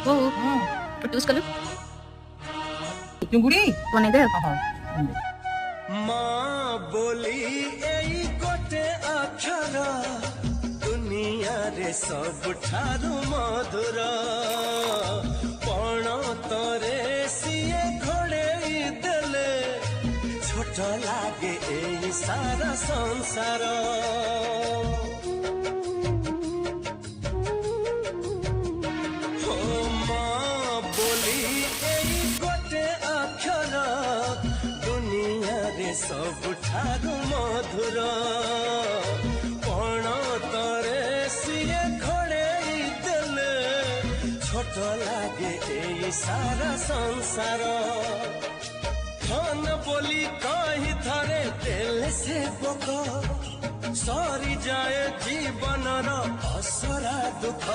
ବୋଉ ହଁ ଟୁସ୍ କଲୁ ଚୁଙ୍ଗୁଡ଼ି ବନେଇଦେ ଆଉ। ହଁ माँ बोली एई गोटे अक्षर दुनिया रे सबठारु मधुर पण तरे सिए घोड़ेई देले छोट लागे एई सारा संसार हो माँ बोली एई गोटे अक्षर दुनिया रे सबठारु मधुर पण तरे सिए घोड़ेई देले छोट लागे एई सारा संसार धन बोली कही थरे देले से बोक सरी जाए जीवन असरा दुख